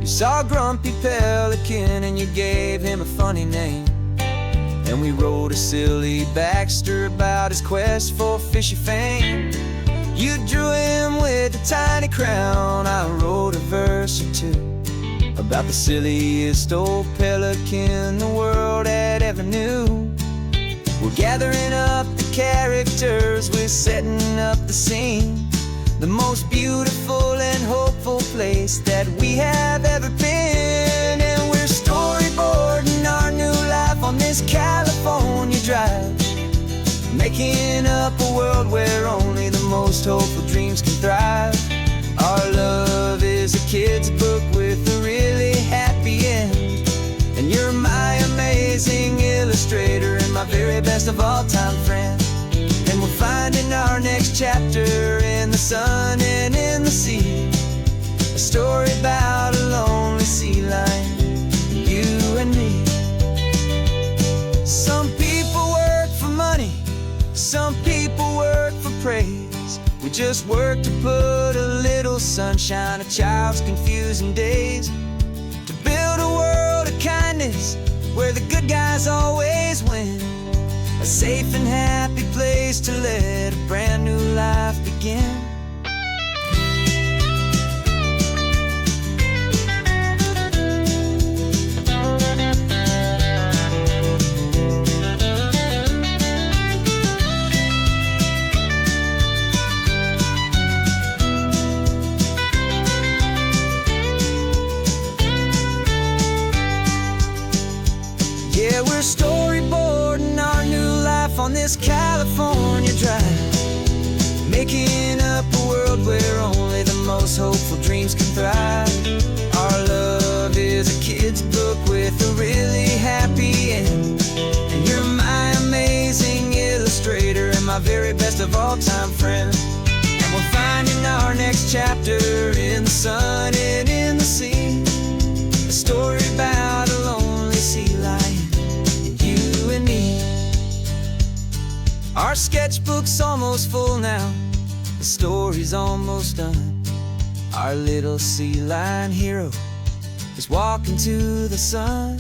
You saw a grumpy pelican and you gave him a funny name, and we wrote a silly Baxter about his quest for fishy fame. You drew him with a tiny crown, I wrote a verse or two about the silliest old pelican the world had ever knew. We're gathering up the characters, we're setting up the scene, the most beautiful and hopeful place that we have ever been. And we're storyboarding our new life on this California drive, making up a world where only the most hopeful dreams can thrive. Our love is a kid's book with a really happy end, and you're my amazing illustrator and my very best of all time friend. And we're finding our next chapter in the sun and in the sea, a story about a lonely sea lion, you and me. Some people work for money, some people work for praise. We just work to put a little sunshine a child's confusing days, to build a world of kindness where the good guys always win. A safe and happy place to let a brand new life begin. Yeah, we're storyboarding our new life on this California drive, making up a world where only the most hopeful dreams can thrive. Our love is a kid's book with a really happy end, and you're my amazing illustrator and my very best of all-time friend. And we're finding our next chapter in the sun and in the sea, a story about a lonely sea lion, you and me. Our sketchbook's almost full now, the story's almost done. Our little sea lion hero is walking to the sun.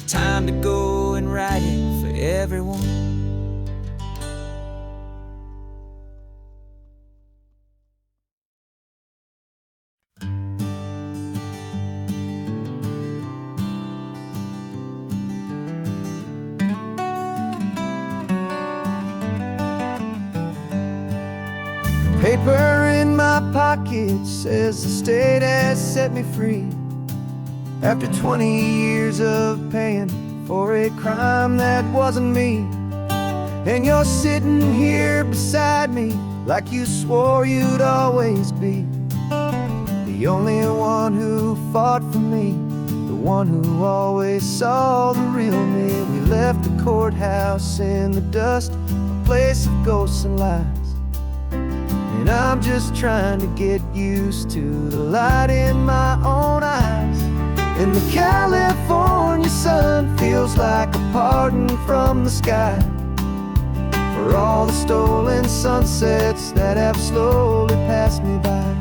Time to go and write it for everyone. Paper in my pocket says the state has set me free, after 20 years of paying for a crime that wasn't me. And you're sitting here beside me like you swore you'd always be, the only one who fought for me, the one who always saw the real me. We left the courthouse in the dust, a place of ghosts and lies. And I'm just trying to get used to the light in my own eyes. And the California sun feels like a pardon from the sky for all the stolen sunsets that have slowly passed me by.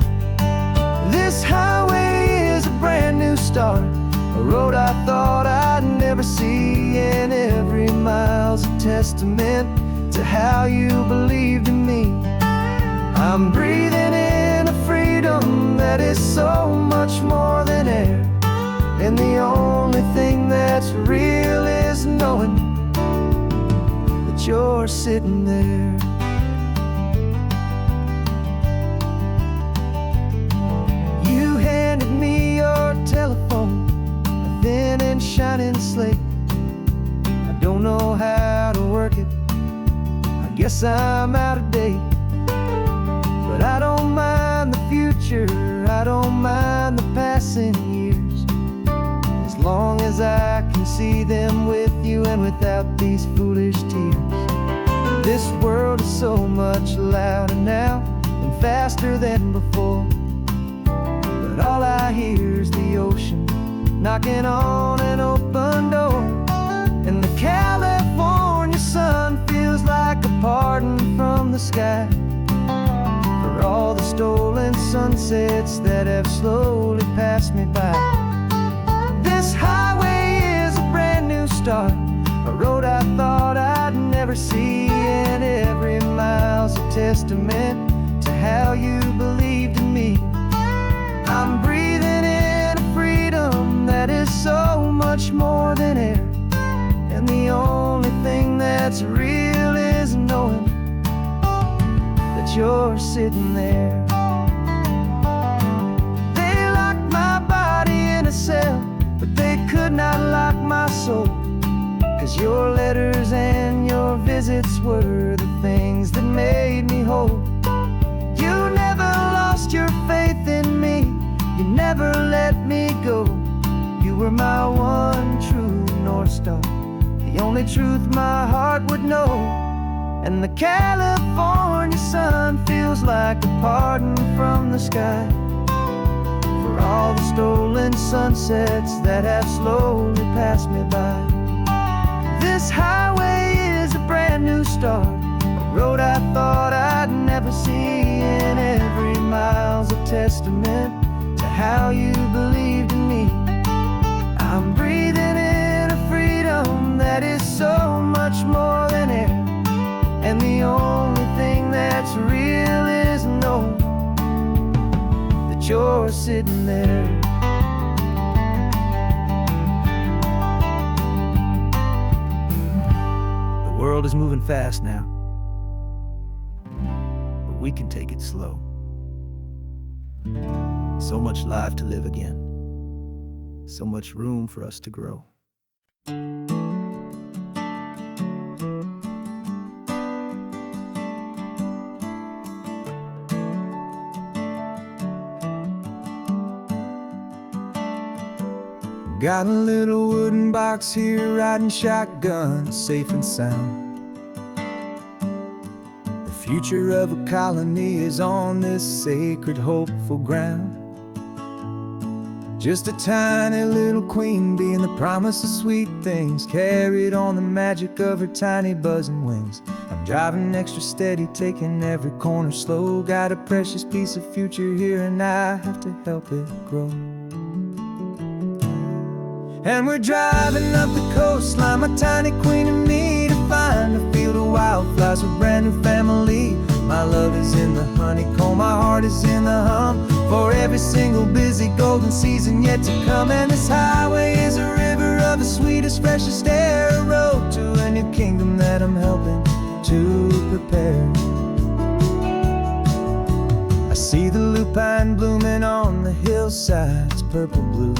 This highway is a brand new start, a road I thought I'd never see, and every mile's a testament to how you believed in me. I'm breathing in a freedom that is so much more than air, and the only thing that's real is knowing that you're sitting there. You handed me your telephone, a thin and shining slate. I don't know how to work it, I guess I'm out of date. But I don't mind the future, I don't mind the passing years, as long as I can see them with you and without these foolish tears. This world is so much louder now and faster than before, but all I hear is the ocean knocking on an open door. And the California sun feels like a pardon from the sky for all the stolen sunsets that have slowly passed me by. This highway is a brand new start, a road I thought I'd never see, and every mile's a testament to how you believed in me. I'm breathing in a freedom that is so much more than air, and the only thing that's real is knowing that you're sitting there. They locked my body in a cell, but they could not lock my soul, 'cause your letters and your visits were the things that made me whole. You never lost your faith in me, you never let me go. You were my one true North Star, the only truth my heart would know. And the California sun feels like a pardon from the sky for all the stolen sunsets that have slowly passed me by. This highway is a brand new start, a road I thought I'd never see, and every mile's a testament to how you believed in me. I'm breathing in a free so much more than air, and the only thing that's real is know that you're sitting there. The world is moving fast now, but we can take it slow. So much life to live again, so much room for us to grow. Got a little wooden box here, riding shotgun, safe and sound. The future of a colony is on this sacred, hopeful ground. Just a tiny little queen bee, and the promise of sweet things carried on the magic of her tiny buzzing wings. I'm driving extra steady, taking every corner slow. Got a precious piece of future here, and I have to help it grow. And we're driving up the coastline, my tiny queen and me, to find a field of wildflowers with a brand new family. My love is in the honeycomb, my heart is in the hum, for every single busy golden season yet to come. And this highway is a river of the sweetest, freshest air, a road to a new kingdom that I'm helping to prepare. I see the lupine blooming on the hillsides, purple blue,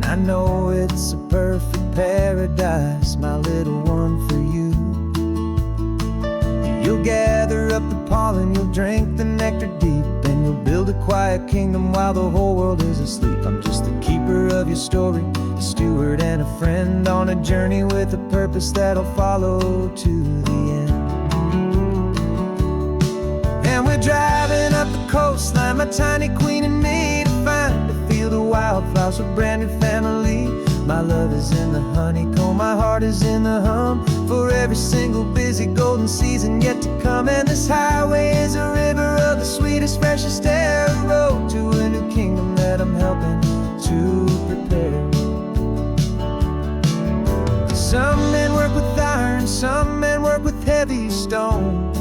I know it's a perfect paradise, my little one, for you. You'll gather up the pollen, you'll drink the nectar deep, and you'll build a quiet kingdom while the whole world is asleep. I'm just the keeper of your story, a steward and a friend, on a journey with a purpose that'll follow to the end. And we're driving up the coastline, my tiny queen and me, to find a field of wildflowers with a brand new family. My love is in the honeycomb, my heart is in the hum, for every single busy golden season yet to come. And this highway is a river of the sweetest, freshest air, a road to a new kingdom that I'm helping to prepare. Some men work with iron, some men work with heavy stone.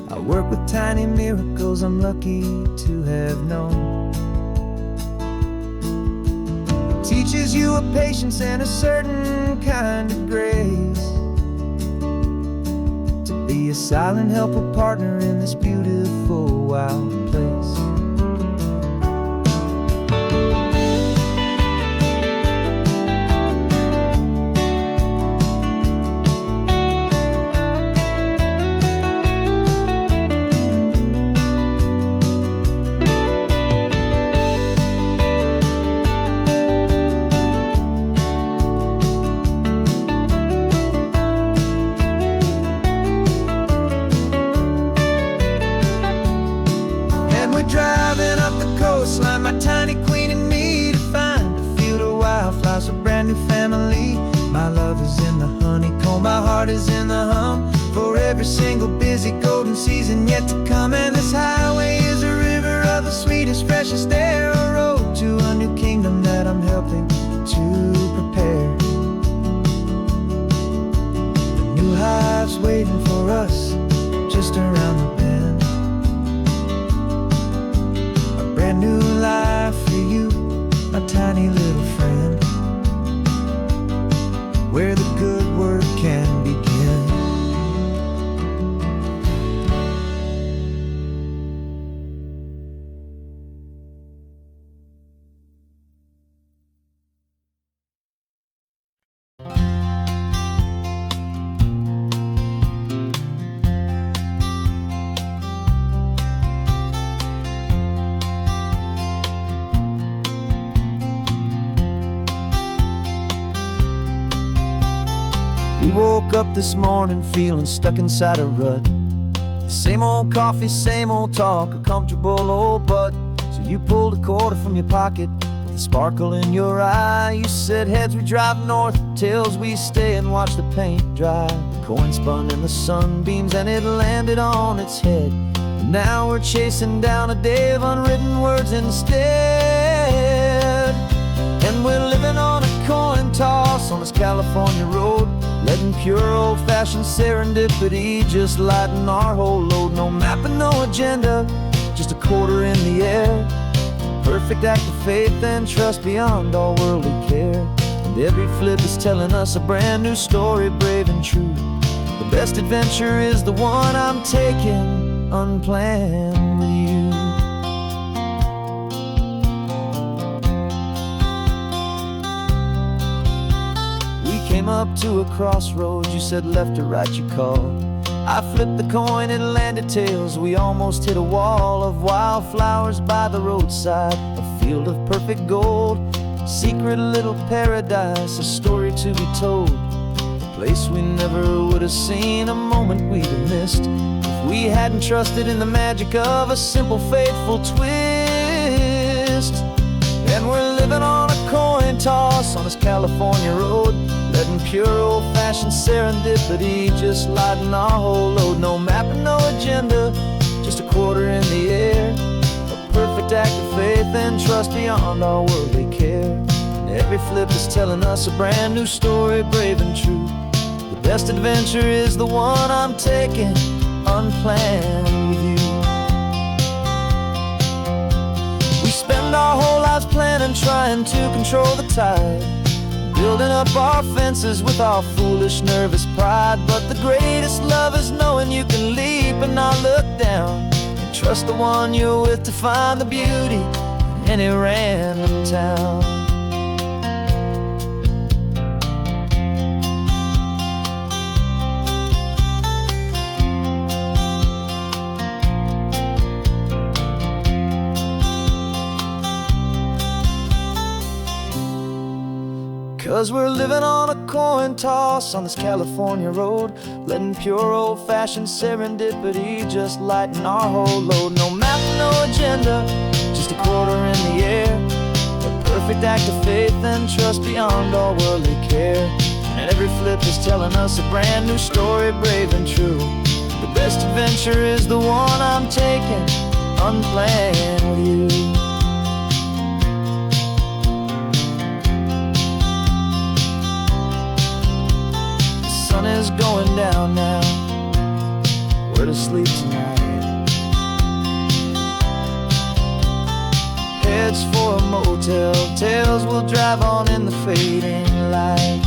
I work with tiny miracles I'm lucky to have known. It teaches you a patience and a certain kind of grace, to be a silent, helpful partner in this beautiful, wild place. Driving up the coastline, my tiny queen and me, to find a field of wildflowers, a brand new family. My love is in the honeycomb, my heart is in the hum, for every single busy golden season yet to come. And this highway is a river of the sweetest, freshest air, a road to a new kingdom that I'm helping to prepare. The new hive's waiting for us just around the bend. Brand new life for you, my tiny little friend, where the good work can begin. We woke up this morning feeling stuck inside a rut. Same old coffee, same old talk, a comfortable old butt. So you pulled a quarter from your pocket with a sparkle in your eye. You said, heads we drive north, tails we stay and watch the paint dry. The coin spun in the sunbeams and it landed on its head. And now we're chasing down a day of unwritten words instead. And we're living on this California road, letting pure old-fashioned serendipity just lighten our whole load. No map and no agenda, just a quarter in the air. Perfect act of faith and trust beyond all worldly care. And every flip is telling us a brand new story, brave and true. The best adventure is the one I'm taking unplanned with you. We came up to a crossroads, you said left or right you called. I flipped the coin, it landed tails. We almost hit a wall of wildflowers by the roadside, a field of perfect gold, secret little paradise, a story to be told. A place we never would have seen, a moment we'd have missed if we hadn't trusted in the magic of a simple, faithful twist. And we're living on a coin toss on this California road, letting pure old-fashioned serendipity just lighten our whole load. No map and no agenda, just a quarter in the air. A perfect act of faith and trust beyond our worldly care. And every flip is telling us a brand new story, brave and true. The best adventure is the one I'm taking unplanned with you. We spend our whole lives planning, trying to control the tide, building up our fences with our foolish, nervous pride. But the greatest love is knowing you can leap and not look down, and trust the one you're with to find the beauty in any random town. 'Cause we're living on a coin toss on this California road, letting pure old-fashioned serendipity just lighten our whole load. No map, no agenda, just a quarter in the air. A perfect act of faith and trust beyond all worldly care. And every flip is telling us a brand new story, brave and true. The best adventure is the one I'm taking unplanned with you. Sun is going down now, we're to sleep tonight. Heads for a motel, tails will drive on in the fading light.